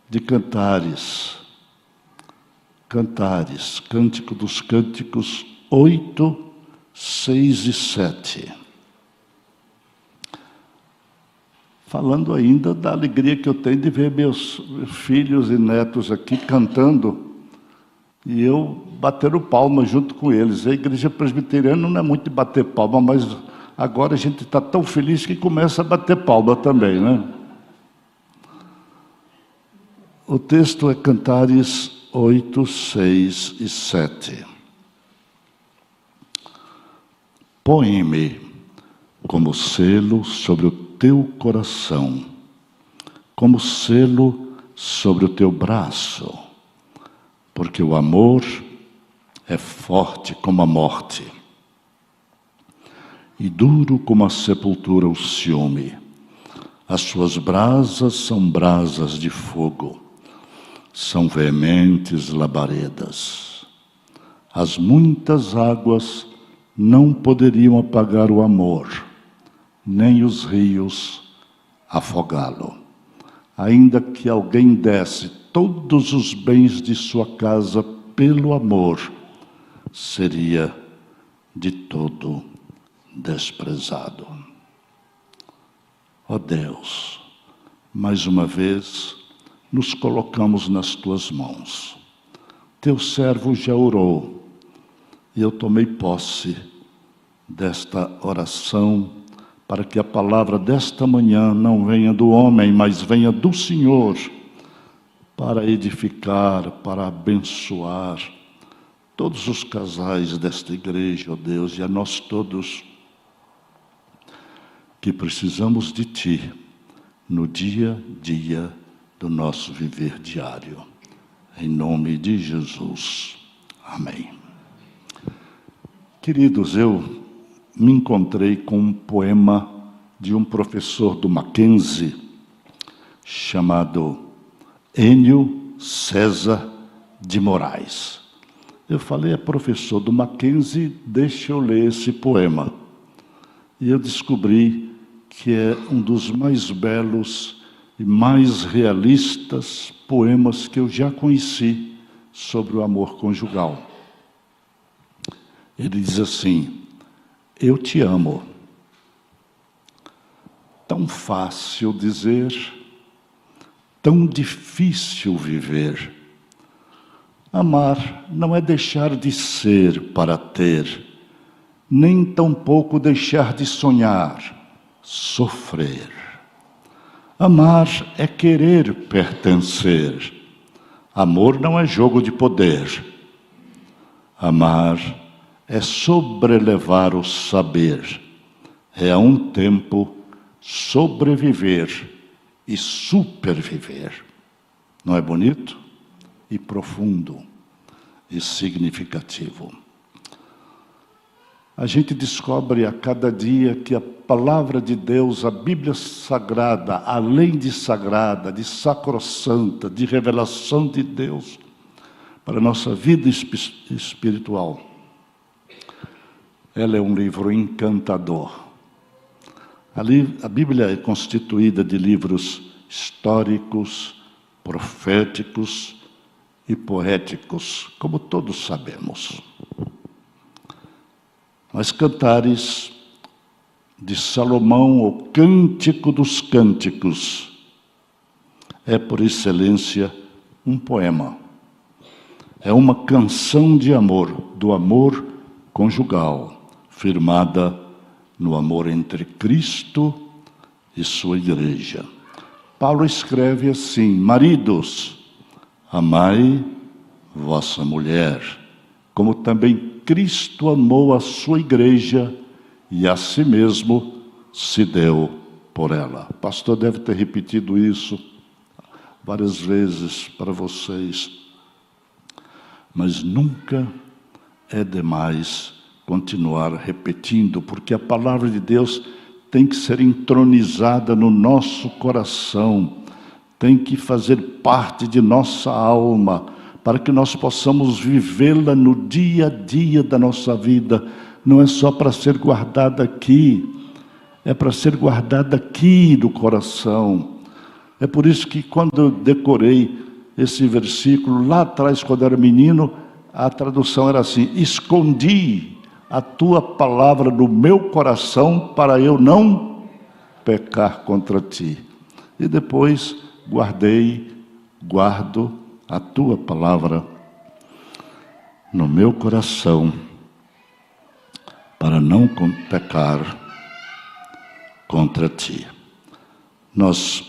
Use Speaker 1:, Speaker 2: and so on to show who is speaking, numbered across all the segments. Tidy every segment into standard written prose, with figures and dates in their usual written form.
Speaker 1: de Cantares. Cantares, Cântico dos Cânticos 8, 6 e 7. Falando ainda da alegria que eu tenho de ver meus filhos e netos aqui cantando, e eu batendo palma junto com eles. A igreja presbiteriana não é muito de bater palma, mas agora a gente está tão feliz que começa a bater palma também, né? O texto é Cantares 8, 6 e 7. Põe-me como selo sobre o teu coração, como selo sobre o teu braço, porque o amor é forte como a morte, e duro como a sepultura o ciúme. As suas brasas são brasas de fogo, são veementes labaredas. As muitas águas não poderiam apagar o amor, nem os rios afogá-lo. Ainda que alguém desse todos os bens de sua casa pelo amor, seria de todo desprezado. Ó Deus, mais uma vez nos colocamos nas tuas mãos. Teu servo já orou, e eu tomei posse desta oração, para que a palavra desta manhã não venha do homem, mas venha do Senhor, para edificar, para abençoar todos os casais desta igreja, ó Deus, e a nós todos que precisamos de Ti no dia a dia do nosso viver diário. Em nome de Jesus. Amém. Queridos, eu me encontrei com um poema de um professor do Mackenzie, chamado Enio César de Moraes. Eu falei, é professor do Mackenzie, deixa eu ler esse poema. E eu descobri que é um dos mais belos e mais realistas poemas que eu já conheci sobre o amor conjugal. Ele diz assim: eu te amo. Tão fácil dizer, tão difícil viver. Amar não é deixar de ser para ter, nem tampouco deixar de sonhar, sofrer. Amar é querer pertencer. Amor não é jogo de poder. Amar é sobrelevar o saber. É a um tempo sobreviver e superviver. Não é bonito? E profundo e significativo. A gente descobre a cada dia que a palavra de Deus, a Bíblia Sagrada, além de sagrada, de sacrossanta, de revelação de Deus para a nossa vida espiritual, ela é um livro encantador. A Bíblia é constituída de livros históricos, proféticos e poéticos, como todos sabemos. Mas Cantares de Salomão, o Cântico dos Cânticos, é por excelência um poema. É uma canção de amor, do amor conjugal, firmada no amor entre Cristo e sua igreja. Paulo escreve assim: maridos, amai vossa mulher, como também Cristo amou a sua igreja e a si mesmo se deu por ela. O pastor deve ter repetido isso várias vezes para vocês, mas nunca é demais continuar repetindo, porque a palavra de Deus tem que ser entronizada no nosso coração, tem que fazer parte de nossa alma, para que nós possamos vivê-la no dia a dia da nossa vida. Não é só para ser guardada aqui, é para ser guardada aqui no coração. É por isso que quando eu decorei esse versículo, lá atrás, quando eu era menino, a tradução era assim: escondi a tua palavra no meu coração para eu não pecar contra ti. E depois guardo a tua palavra no meu coração para não pecar contra ti. Nós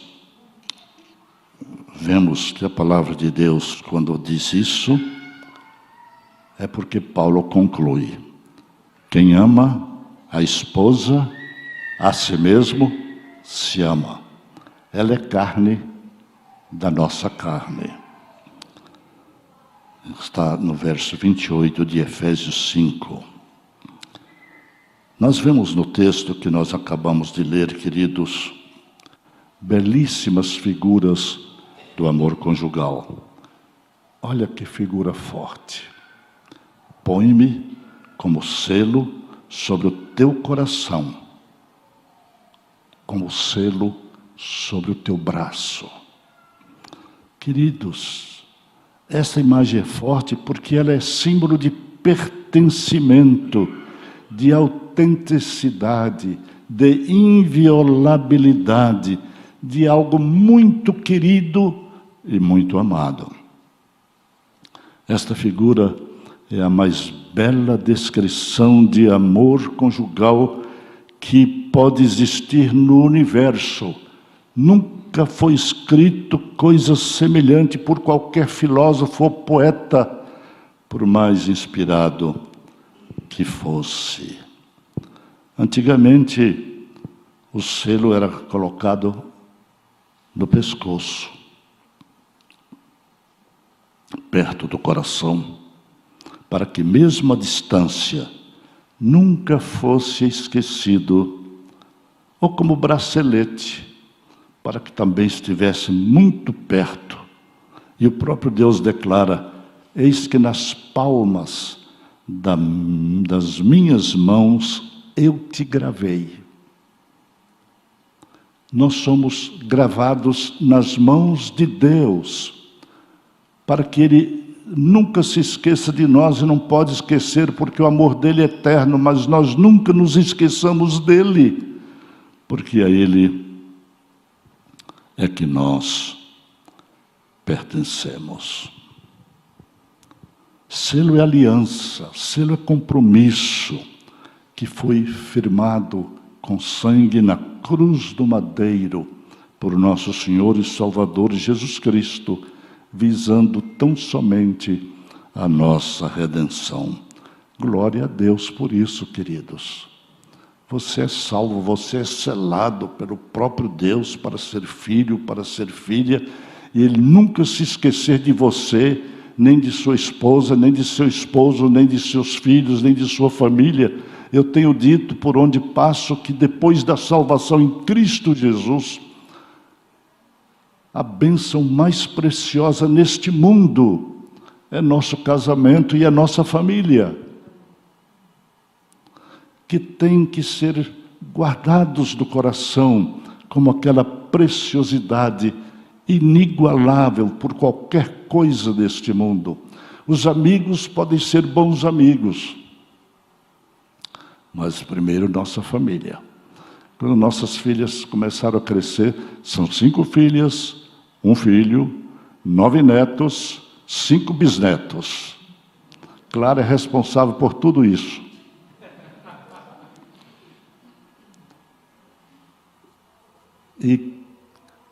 Speaker 1: vemos que a palavra de Deus, quando diz isso, é porque Paulo conclui: quem ama a esposa, a si mesmo se ama. Ela é carne da nossa carne. Está no verso 28 de Efésios 5. Nós vemos no texto que nós acabamos de ler, queridos, belíssimas figuras do amor conjugal. Olha que figura forte. Põe-me como selo sobre o teu coração, como selo sobre o teu braço. Queridos, essa imagem é forte porque ela é símbolo de pertencimento, de autenticidade, de inviolabilidade, de algo muito querido e muito amado. Esta figura é a mais bela descrição de amor conjugal que pode existir no universo. Nunca foi escrito coisa semelhante por qualquer filósofo ou poeta, por mais inspirado que fosse. Antigamente, o selo era colocado no pescoço, perto do coração, para que mesmo à distância nunca fosse esquecido, ou como bracelete, para que também estivesse muito perto. E o próprio Deus declara: eis que nas palmas das minhas mãos eu te gravei. Nós somos gravados nas mãos de Deus, para que Ele nunca se esqueça de nós, e não pode esquecer, porque o amor dele é eterno, mas nós nunca nos esqueçamos dele, porque a Ele é que nós pertencemos. Selo é aliança, selo é compromisso, que foi firmado com sangue na cruz do madeiro, por nosso Senhor e Salvador Jesus Cristo, visando tão somente a nossa redenção. Glória a Deus por isso, queridos. Você é salvo, você é selado pelo próprio Deus para ser filho, para ser filha, e Ele nunca se esquecer de você, nem de sua esposa, nem de seu esposo, nem de seus filhos, nem de sua família. Eu tenho dito por onde passo que depois da salvação em Cristo Jesus, a bênção mais preciosa neste mundo é nosso casamento e a nossa família, que tem que ser guardados do coração como aquela preciosidade inigualável por qualquer coisa deste mundo. Os amigos podem ser bons amigos, mas primeiro nossa família. Quando nossas filhas começaram a crescer, são 5 filhas, 1 filho, 9 netos, 5 bisnetos. Clara é responsável por tudo isso. E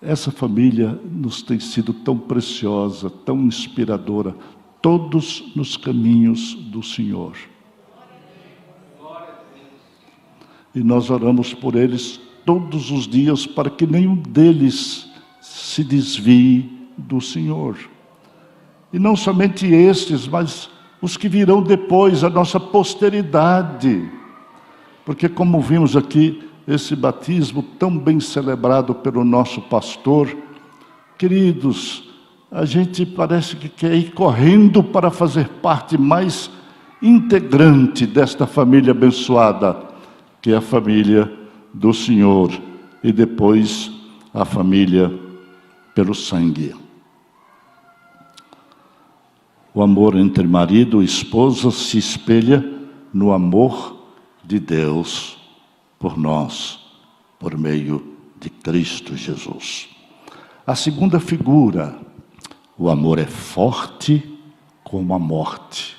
Speaker 1: essa família nos tem sido tão preciosa, tão inspiradora, todos nos caminhos do Senhor. E nós oramos por eles todos os dias, para que nenhum deles se desvie do Senhor. E não somente estes, mas os que virão depois, a nossa posteridade. Porque, como vimos aqui, esse batismo tão bem celebrado pelo nosso pastor, queridos, a gente parece que quer ir correndo para fazer parte mais integrante desta família abençoada, que é a família do Senhor, e depois a família pelo sangue. O amor entre marido e esposa se espelha no amor de Deus por nós, por meio de Cristo Jesus. A segunda figura, o amor é forte como a morte.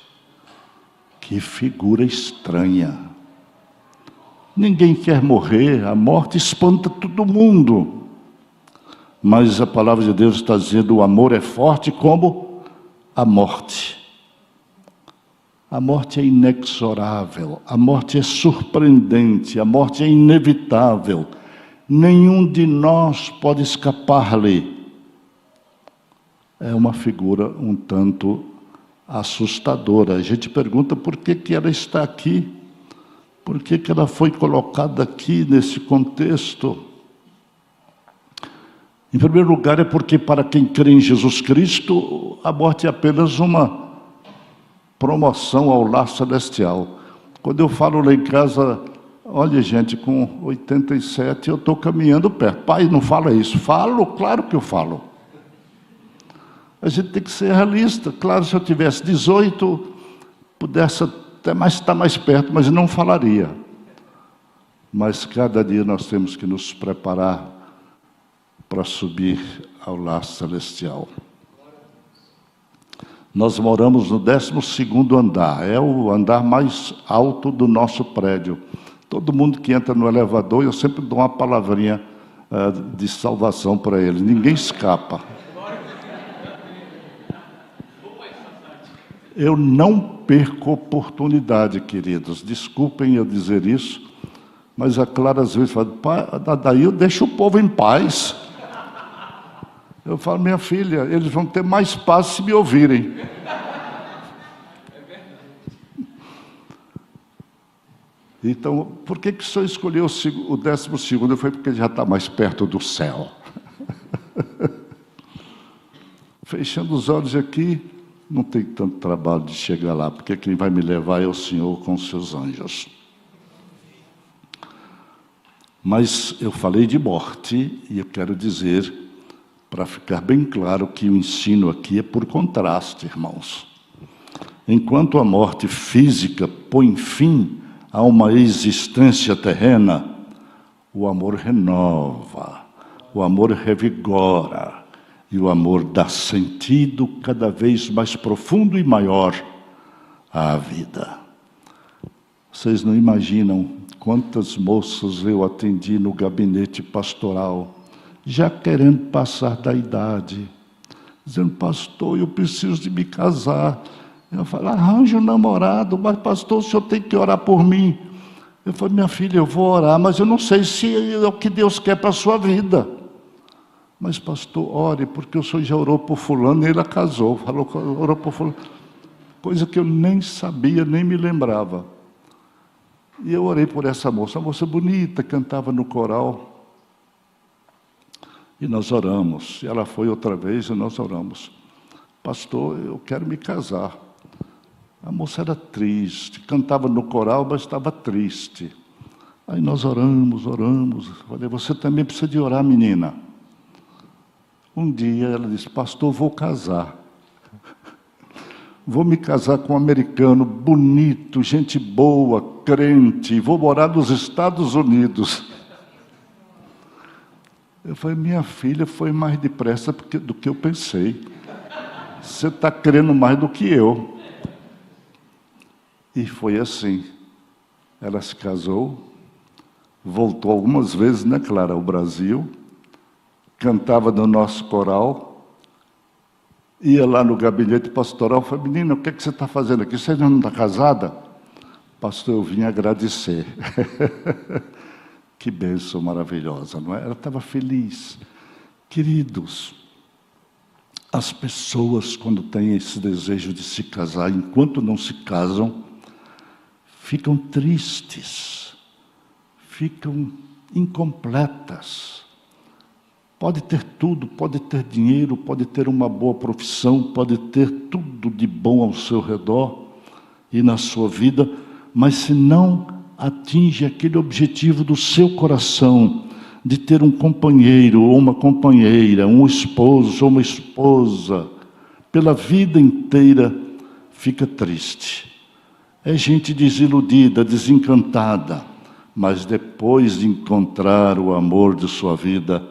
Speaker 1: Que figura estranha. Ninguém quer morrer, a morte espanta todo mundo. Mas a palavra de Deus está dizendo, o amor é forte como a morte. A morte é inexorável, a morte é surpreendente, a morte é inevitável. Nenhum de nós pode escapar-lhe. É uma figura um tanto assustadora. A gente pergunta por que ela está aqui, por que ela foi colocada aqui nesse contexto. Em primeiro lugar, é porque para quem crê em Jesus Cristo, a morte é apenas uma promoção ao lar celestial. Quando eu falo lá em casa, olha gente, com 87 eu estou caminhando perto. Pai, não fala isso. Falo, claro que eu falo. A gente tem que ser realista. Claro, se eu tivesse 18, pudesse até estar mais perto, mas não falaria. Mas cada dia nós temos que nos preparar para subir ao lar celestial. Nós moramos no 12º andar, é o andar mais alto do nosso prédio. Todo mundo que entra no elevador, eu sempre dou uma palavrinha de salvação para ele, ninguém escapa. Eu não perco oportunidade, queridos. Desculpem eu dizer isso, mas a Clara às vezes fala, pai, daí eu deixo o povo em paz. Eu falo, minha filha, eles vão ter mais paz se me ouvirem. Então, por que o senhor escolheu o 12º? Foi porque ele já está mais perto do céu. Fechando os olhos aqui, não tem tanto trabalho de chegar lá, porque quem vai me levar é o Senhor com os seus anjos. Mas eu falei de morte, e eu quero dizer, para ficar bem claro, que o ensino aqui é por contraste, irmãos. Enquanto a morte física põe fim a uma existência terrena, o amor renova, o amor revigora, e o amor dá sentido cada vez mais profundo e maior à vida. Vocês não imaginam quantas moças eu atendi no gabinete pastoral, já querendo passar da idade, dizendo, pastor, eu preciso de me casar. Eu falo, arranja um namorado, mas pastor, o senhor tem que orar por mim. Eu falo, minha filha, eu vou orar, mas eu não sei se é o que Deus quer para a sua vida. Mas pastor, ore, porque o senhor já orou por fulano e ele casou. Falou, orou por fulano. Coisa que eu nem sabia, nem me lembrava. E eu orei por essa moça, uma moça bonita, cantava no coral. E nós oramos. E ela foi outra vez e nós oramos. Pastor, eu quero me casar. A moça era triste, cantava no coral, mas estava triste. Aí nós oramos. Falei, você também precisa de orar, menina. Um dia ela disse, pastor, vou casar. Vou me casar com um americano bonito, gente boa, crente, vou morar nos Estados Unidos. Eu falei, minha filha, foi mais depressa do que eu pensei. Você está crendo mais do que eu. E foi assim. Ela se casou, voltou algumas vezes, né, Clara, ao Brasil, cantava no nosso coral, ia lá no gabinete pastoral, falei, menina, o que você está fazendo aqui? Você não está casada? Pastor, eu vim agradecer. Que bênção maravilhosa, não é? Ela estava feliz. Queridos, as pessoas, quando têm esse desejo de se casar, enquanto não se casam, ficam tristes, ficam incompletas. Pode ter tudo, pode ter dinheiro, pode ter uma boa profissão, pode ter tudo de bom ao seu redor e na sua vida, mas se não atinge aquele objetivo do seu coração de ter um companheiro ou uma companheira, um esposo ou uma esposa, pela vida inteira, fica triste. É gente desiludida, desencantada, mas depois de encontrar o amor de sua vida,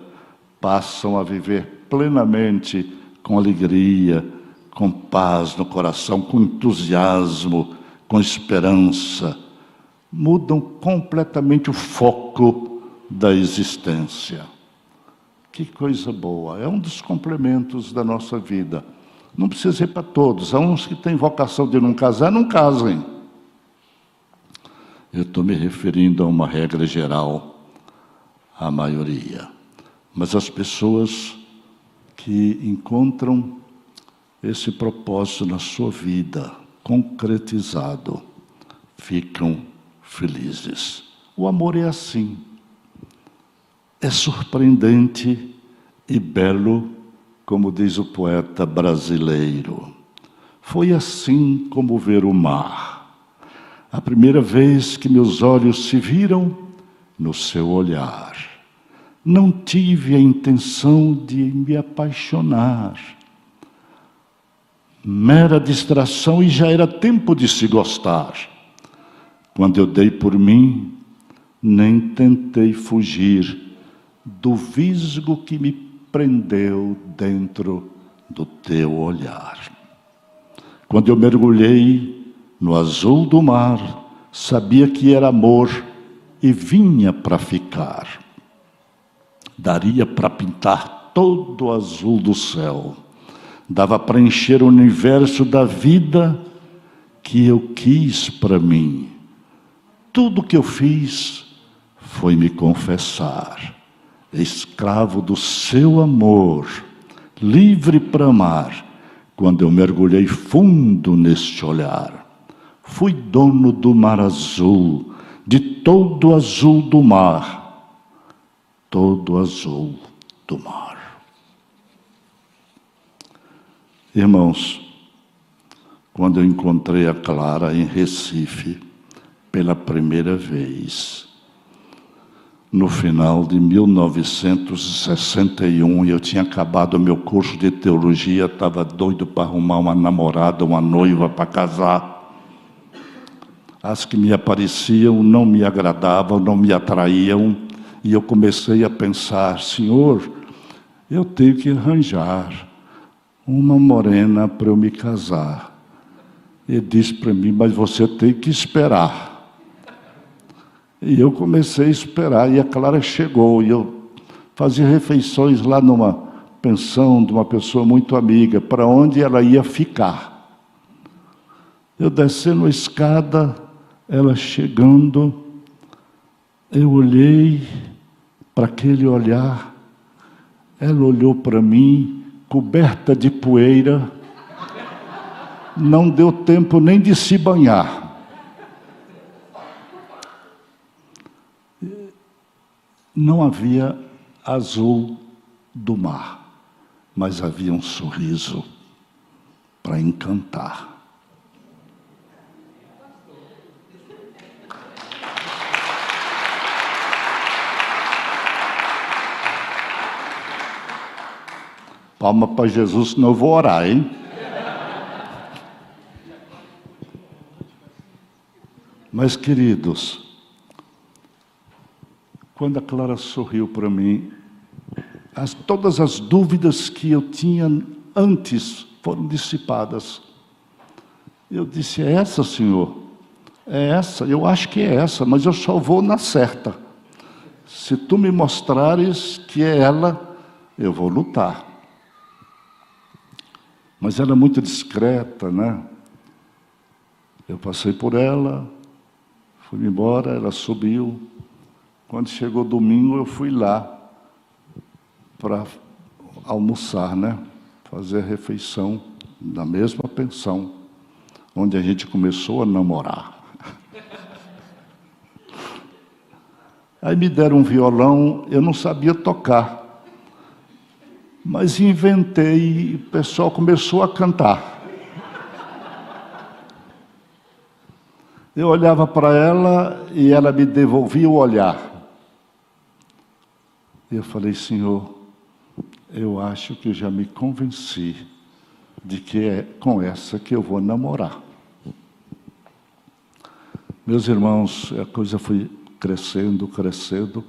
Speaker 1: passam a viver plenamente, com alegria, com paz no coração, com entusiasmo, com esperança. Mudam completamente o foco da existência. Que coisa boa! É um dos complementos da nossa vida. Não precisa ser para todos. Há uns que têm vocação de não casar, não casem. Eu estou me referindo a uma regra geral, à maioria. Mas as pessoas que encontram esse propósito na sua vida, concretizado, ficam felizes. O amor é assim. É surpreendente e belo, como diz o poeta brasileiro. Foi assim como ver o mar. A primeira vez que meus olhos se viram no seu olhar. Não tive a intenção de me apaixonar. Mera distração e já era tempo de se gostar. Quando eu dei por mim, nem tentei fugir do visgo que me prendeu dentro do teu olhar. Quando eu mergulhei no azul do mar, sabia que era amor e vinha para ficar. Daria para pintar todo o azul do céu. Dava para encher o universo da vida que eu quis para mim. Tudo que eu fiz foi me confessar. Escravo do seu amor, livre para amar, quando eu mergulhei fundo neste olhar. Fui dono do mar azul, de todo o azul do mar. Todo azul do mar. Irmãos, quando eu encontrei a Clara em Recife, pela primeira vez, no final de 1961, eu tinha acabado o meu curso de teologia, estava doido para arrumar uma namorada, uma noiva para casar. As que me apareciam não me agradavam, não me atraíam, e eu comecei a pensar, Senhor, eu tenho que arranjar uma morena para eu me casar. Ele disse para mim, mas você tem que esperar. E eu comecei a esperar, e a Clara chegou, e eu fazia refeições lá numa pensão de uma pessoa muito amiga, para onde ela ia ficar. Eu descendo a escada, ela chegando, eu olhei para aquele olhar, ela olhou para mim, coberta de poeira, não deu tempo nem de se banhar. Não havia azul do mar, mas havia um sorriso para encantar. Palma para Jesus, senão eu vou orar, hein? Mas, queridos, quando a Clara sorriu para mim, todas as dúvidas que eu tinha antes foram dissipadas. Eu disse, é essa, Senhor? É essa? Eu acho que é essa, mas eu só vou na certa. Se tu me mostrares que é ela, eu vou lutar. Mas ela é muito discreta, né? Eu passei por ela, fui embora, ela subiu. Quando chegou domingo, eu fui lá para almoçar, né? Fazer a refeição na mesma pensão, onde a gente começou a namorar. Aí me deram um violão, eu não sabia tocar. Mas inventei e o pessoal começou a cantar. Eu olhava para ela e ela me devolvia o olhar. Eu falei, Senhor, eu acho que eu já me convenci de que é com essa que eu vou namorar. Meus irmãos, a coisa foi crescendo, crescendo.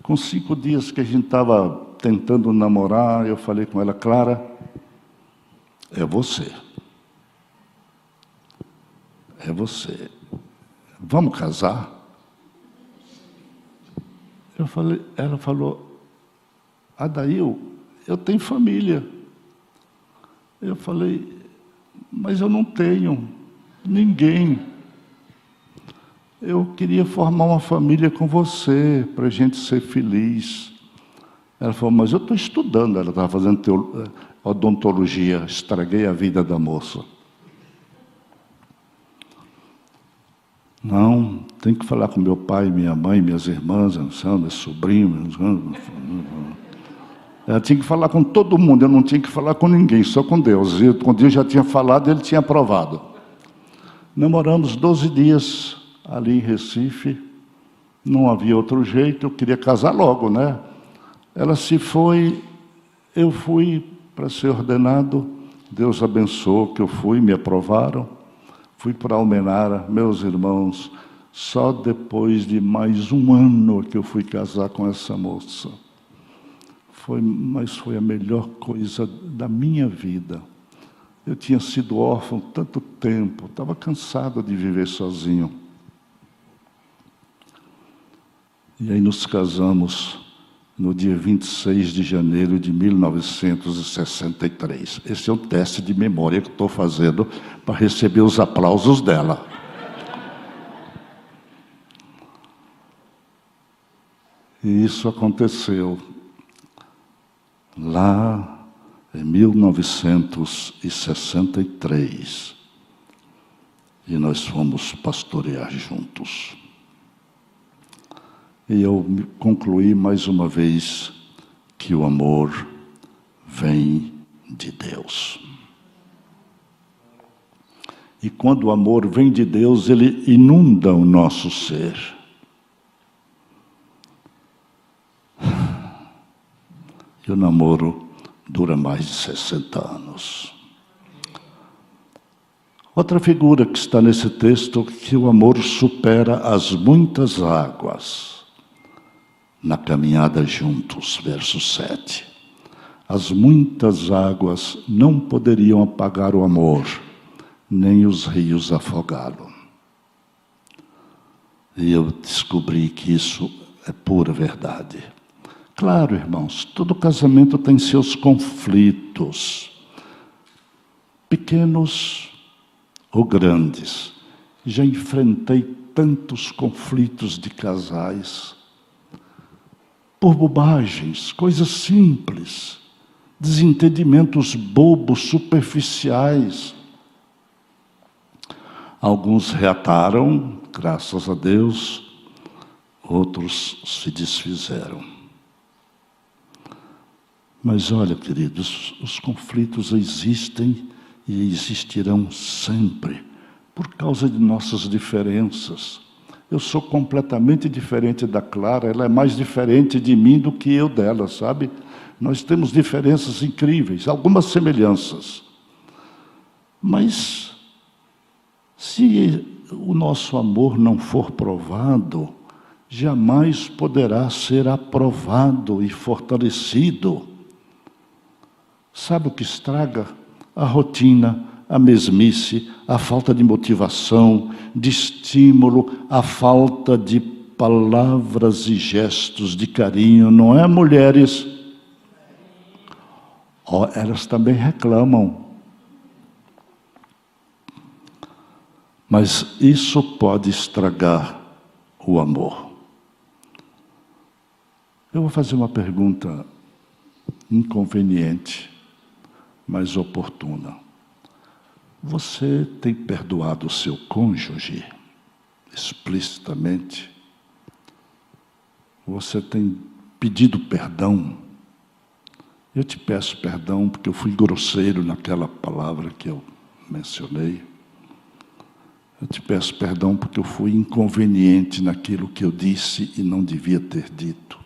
Speaker 1: Com 5 dias que a gente estava tentando namorar, eu falei com ela, Clara, é você. É você. Vamos casar? Ela falou, Adail, eu tenho família. Eu falei, mas eu não tenho ninguém. Eu queria formar uma família com você, para a gente ser feliz. Ela falou, mas eu estou estudando. Ela estava fazendo odontologia, estraguei a vida da moça. Não, tem que falar com meu pai, minha mãe, minhas irmãs, meus sobrinhos. Ela tinha que falar com todo mundo, eu não tinha que falar com ninguém, só com Deus. E quando Deus já tinha falado, Ele tinha aprovado. Namoramos 12 dias ali em Recife, não havia outro jeito, eu queria casar logo, né? Ela se foi, eu fui para ser ordenado, Deus abençoou que eu fui, me aprovaram. Fui para Almenara, meus irmãos, só depois de mais 1 ano que eu fui casar com essa moça. Mas foi a melhor coisa da minha vida. Eu tinha sido órfão tanto tempo, estava cansado de viver sozinho. E aí nos casamos no dia 26 de janeiro de 1963. Esse é um teste de memória que estou fazendo para receber os aplausos dela. E isso aconteceu lá em 1963. E nós fomos pastorear juntos. E eu concluí mais uma vez que o amor vem de Deus. E quando o amor vem de Deus, ele inunda o nosso ser. E o namoro dura mais de 60 anos. Outra figura que está nesse texto, que o amor supera as muitas águas. Na caminhada juntos, verso 7. As muitas águas não poderiam apagar o amor, nem os rios afogá-lo. E eu descobri que isso é pura verdade. Claro, irmãos, todo casamento tem seus conflitos, pequenos ou grandes. Já enfrentei tantos conflitos de casais, por bobagens, coisas simples, desentendimentos bobos, superficiais. Alguns reataram, graças a Deus, outros se desfizeram. Mas olha, queridos, os conflitos existem e existirão sempre, por causa de nossas diferenças. Eu sou completamente diferente da Clara, ela é mais diferente de mim do que eu dela, sabe? Nós temos diferenças incríveis, algumas semelhanças. Mas, se o nosso amor não for provado, jamais poderá ser aprovado e fortalecido. Sabe o que estraga? A rotina, a mesmice, a falta de motivação, de estímulo, a falta de palavras e gestos de carinho, não é, mulheres? Oh, elas também reclamam. Mas isso pode estragar o amor. Eu vou fazer uma pergunta inconveniente, mas oportuna. Você tem perdoado o seu cônjuge explicitamente? Você tem pedido perdão? Eu te peço perdão porque eu fui grosseiro naquela palavra que eu mencionei. Eu te peço perdão porque eu fui inconveniente naquilo que eu disse e não devia ter dito.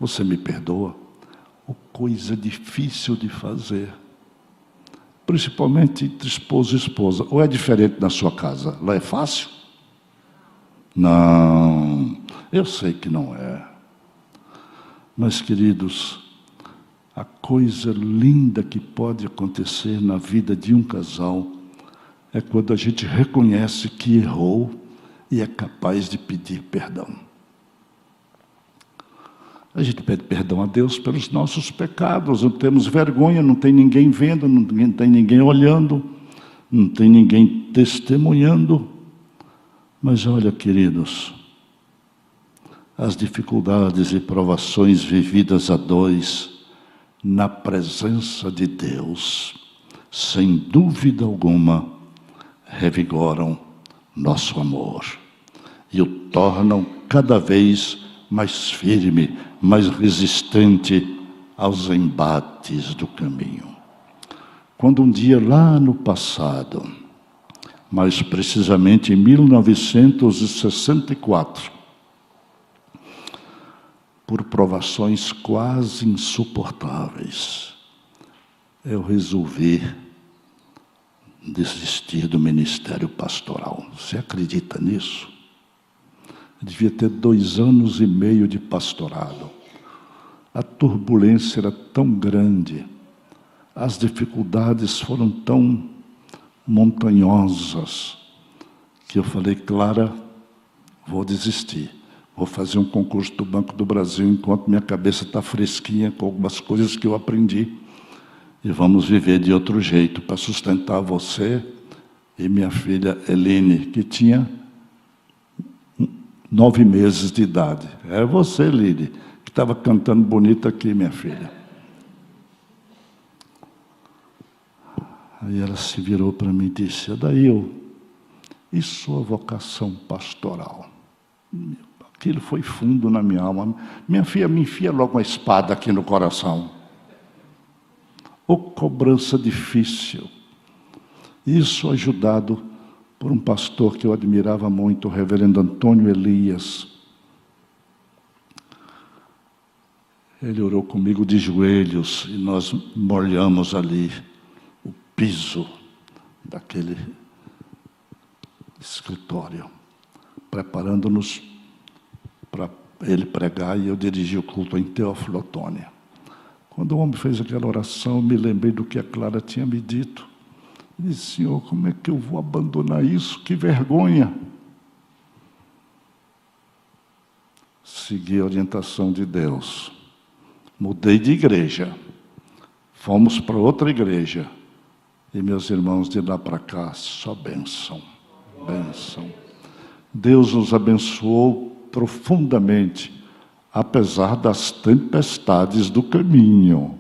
Speaker 1: Você me perdoa? Oh, coisa difícil de fazer. Principalmente entre esposo e esposa. Ou é diferente na sua casa? Lá é fácil? Não, eu sei que não é. Mas, queridos, a coisa linda que pode acontecer na vida de um casal é quando a gente reconhece que errou e é capaz de pedir perdão. A gente pede perdão a Deus pelos nossos pecados, não temos vergonha, não tem ninguém vendo, não tem ninguém olhando, não tem ninguém testemunhando. Mas olha, queridos, as dificuldades e provações vividas a dois, na presença de Deus, sem dúvida alguma, revigoram nosso amor e o tornam cada vez mais firme, mais resistente aos embates do caminho. Quando um dia lá no passado, mais precisamente em 1964, por provações quase insuportáveis, eu resolvi desistir do ministério pastoral. Você acredita nisso? Eu devia ter 2 anos e meio de pastorado. A turbulência era tão grande, as dificuldades foram tão montanhosas, que eu falei, Clara, vou desistir. Vou fazer um concurso do Banco do Brasil enquanto minha cabeça está fresquinha com algumas coisas que eu aprendi. E vamos viver de outro jeito para sustentar você e minha filha Eline, que tinha 9 meses de idade. É você, Lili, que estava cantando bonito aqui, minha filha. Aí ela se virou para mim e disse, Adail, e sua vocação pastoral? Aquilo foi fundo na minha alma. Minha filha, me enfia logo uma espada aqui no coração. Ô cobrança difícil. Isso ajudado por um pastor que eu admirava muito, o reverendo Antônio Elias. Ele orou comigo de joelhos e nós molhamos ali o piso daquele escritório, preparando-nos para ele pregar, e eu dirigi o culto em Teófilo Otônia. Quando o homem fez aquela oração, eu me lembrei do que a Clara tinha me dito. Eu disse, Senhor, como é que eu vou abandonar isso? Que vergonha! Segui a orientação de Deus. Mudei de igreja. Fomos para outra igreja. E meus irmãos, de lá para cá, só bênção. Bênção. Deus nos abençoou profundamente, apesar das tempestades do caminho.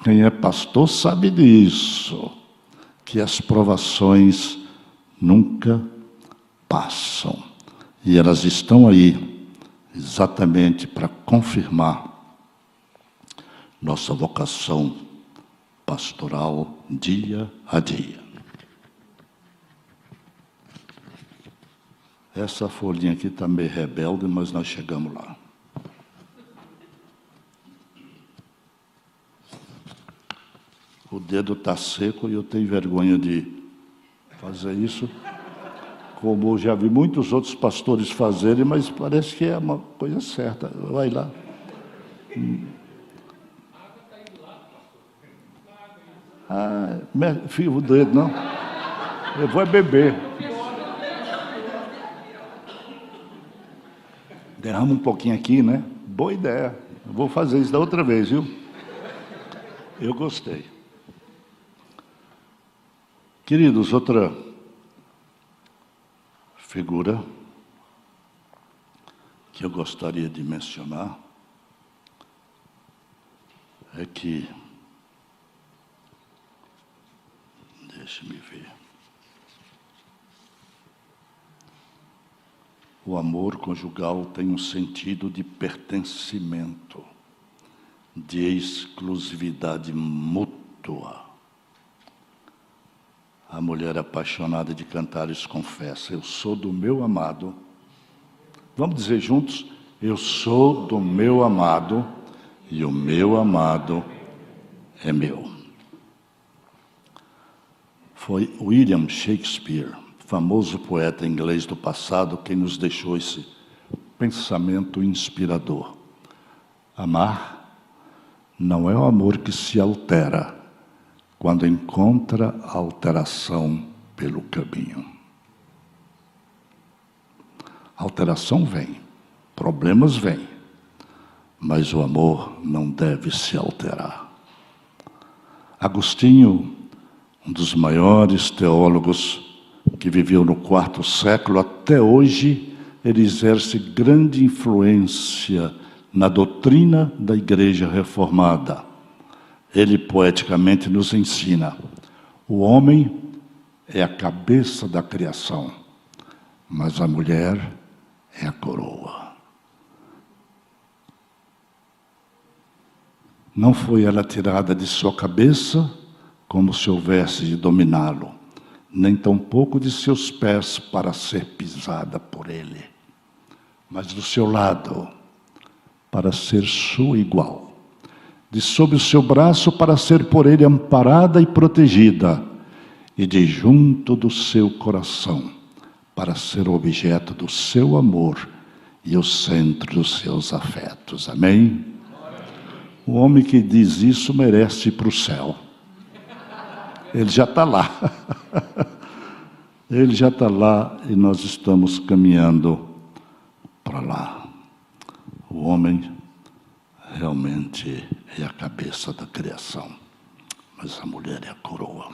Speaker 1: Quem é pastor sabe disso, que as provações nunca passam. E elas estão aí, exatamente para confirmar nossa vocação pastoral dia a dia. Essa folhinha aqui está meio rebelde, mas nós chegamos lá. O dedo está seco e eu tenho vergonha de fazer isso, como eu já vi muitos outros pastores fazerem, mas parece que é uma coisa certa. Vai lá. Ah, filho, o dedo, não. Eu vou beber. Derrama um pouquinho aqui, né? Boa ideia. Eu vou fazer isso da outra vez, viu? Eu gostei. Queridos, outra figura que eu gostaria de mencionar é que, deixe-me ver, o amor conjugal tem um sentido de pertencimento, de exclusividade mútua. A mulher apaixonada de Cantares confessa, eu sou do meu amado. Vamos dizer juntos, Eu sou do meu amado e o meu amado é meu. Foi William Shakespeare, famoso poeta inglês do passado, quem nos deixou esse pensamento inspirador. Amar não é o amor que se altera quando encontra alteração pelo caminho. Alteração vem, problemas vêm, mas o amor não deve se alterar. Agostinho, um dos maiores teólogos que viveu no IV século, até hoje ele exerce grande influência na doutrina da Igreja Reformada. Ele poeticamente nos ensina: o homem é a cabeça da criação, mas a mulher é a coroa. Não foi ela tirada de sua cabeça como se houvesse de dominá-lo, nem tampouco de seus pés para ser pisada por ele, mas do seu lado para ser sua igual, de sob o seu braço para ser por ele amparada e protegida, e de junto do seu coração para ser objeto do seu amor e o centro dos seus afetos. Amém? O homem que diz isso merece ir para o céu. Ele já está lá. Ele já está lá e nós estamos caminhando para lá. O homem realmente é a cabeça da criação, mas a mulher é a coroa.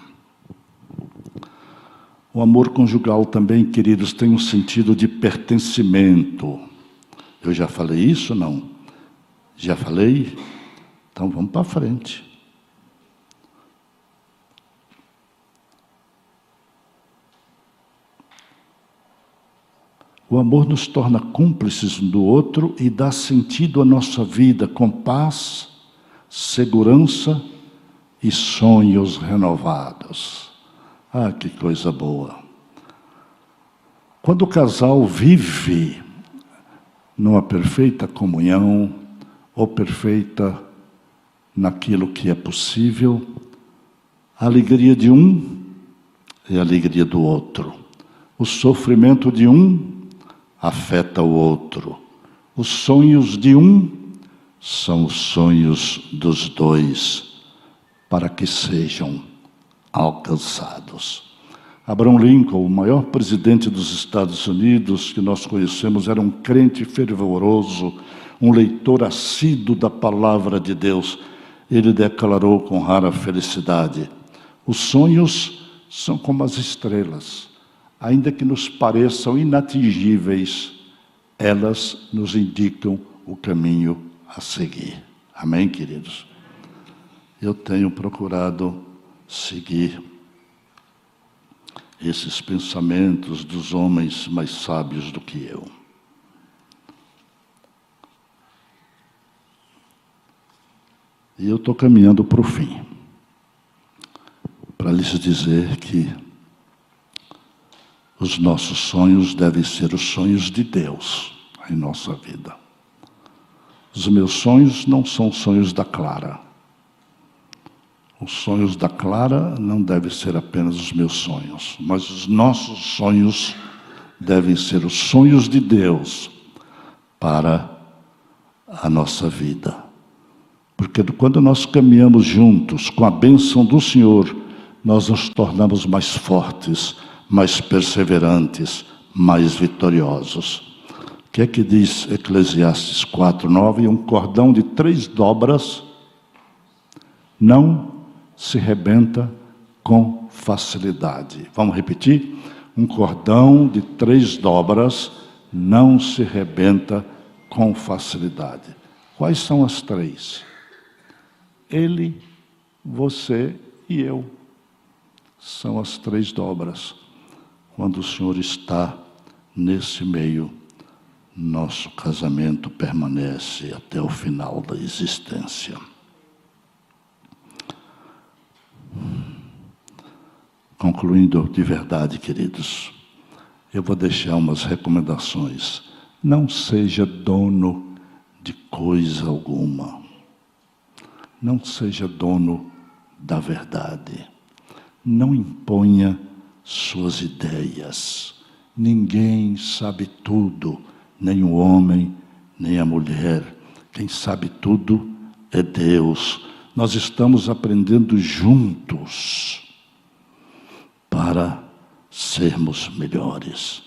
Speaker 1: O amor conjugal também, queridos, tem um sentido de pertencimento. Eu já falei isso, não? Já falei? Então vamos para frente. O amor nos torna cúmplices um do outro e dá sentido à nossa vida com paz, segurança e sonhos renovados. Ah, que coisa boa! Quando o casal vive numa perfeita comunhão, ou perfeita naquilo que é possível, a alegria de um é a alegria do outro. O sofrimento de um afeta o outro. Os sonhos de um são os sonhos dos dois, para que sejam alcançados. Abraham Lincoln, o maior presidente dos Estados Unidos que nós conhecemos, era um crente fervoroso, um leitor assíduo da palavra de Deus. Ele declarou com rara felicidade: os sonhos são como as estrelas. Ainda que nos pareçam inatingíveis, elas nos indicam o caminho a seguir. Amém, queridos? Eu tenho procurado seguir esses pensamentos dos homens mais sábios do que eu. E eu estou caminhando para o fim, para lhes dizer que os nossos sonhos devem ser os sonhos de Deus em nossa vida. Os meus sonhos não são sonhos da Clara. Os sonhos da Clara não devem ser apenas os meus sonhos, mas os nossos sonhos devem ser os sonhos de Deus para a nossa vida. Porque quando nós caminhamos juntos com a bênção do Senhor, nós nos tornamos mais fortes, mais perseverantes, mais vitoriosos. O que é que diz Eclesiastes 4:9? Um cordão de 3 dobras não se rebenta com facilidade. Vamos repetir? Um cordão de 3 dobras não se rebenta com facilidade. Quais são as 3? Ele, você e eu. São as 3 dobras. Quando o Senhor está nesse meio, nosso casamento permanece até o final da existência. Concluindo de verdade, queridos, eu vou deixar umas recomendações. Não seja dono de coisa alguma. Não seja dono da verdade. Não imponha suas ideias. Ninguém sabe tudo, nem o homem, nem a mulher. Quem sabe tudo é Deus. Nós estamos aprendendo juntos para sermos melhores.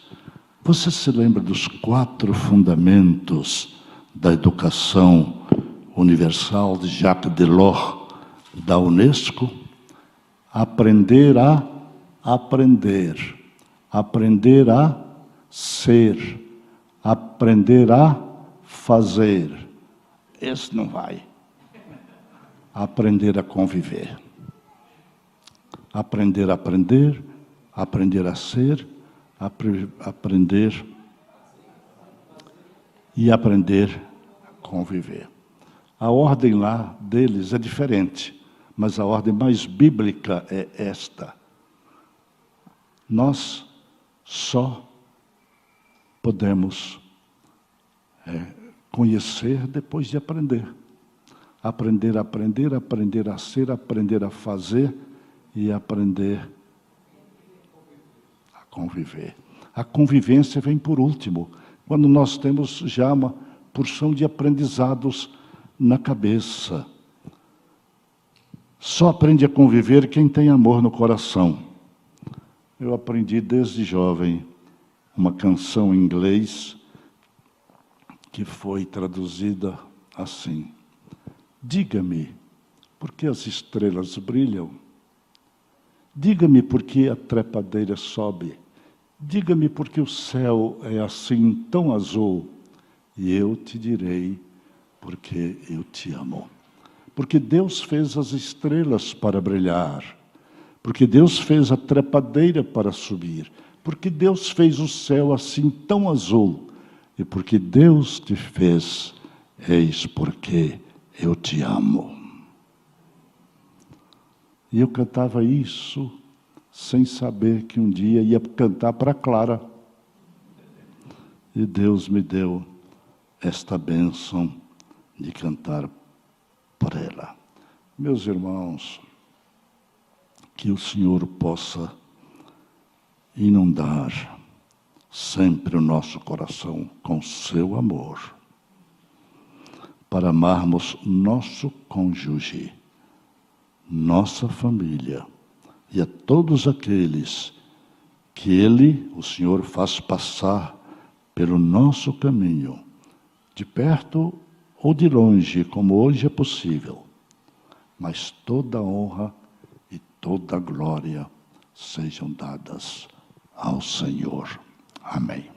Speaker 1: Você se lembra dos 4 fundamentos da educação universal de Jacques Delors, da Unesco? Aprender a aprender, aprender a ser, aprender a fazer. Esse não vai. Aprender a conviver. Aprender a aprender, aprender a ser, aprender e aprender a conviver. A ordem lá deles é diferente, mas a ordem mais bíblica é esta. Nós só podemos conhecer depois de aprender. Aprender a aprender, aprender a ser, aprender a fazer e aprender a conviver. A convivência vem por último, quando nós temos já uma porção de aprendizados na cabeça. Só aprende a conviver quem tem amor no coração. Eu aprendi desde jovem uma canção em inglês que foi traduzida assim: diga-me por que as estrelas brilham, diga-me por que a trepadeira sobe, diga-me por que o céu é assim tão azul, e eu te direi porque eu te amo. Porque Deus fez as estrelas para brilhar, porque Deus fez a trepadeira para subir, porque Deus fez o céu assim tão azul, e porque Deus te fez, eis porque eu te amo. E eu cantava isso sem saber que um dia ia cantar para Clara. E Deus me deu esta bênção de cantar para ela. Meus irmãos, que o Senhor possa inundar sempre o nosso coração com seu amor, para amarmos nosso cônjuge, nossa família e a todos aqueles que Ele, o Senhor, faz passar pelo nosso caminho, de perto ou de longe, como hoje é possível, mas toda a honra e toda a glória sejam dadas ao Senhor. Amém.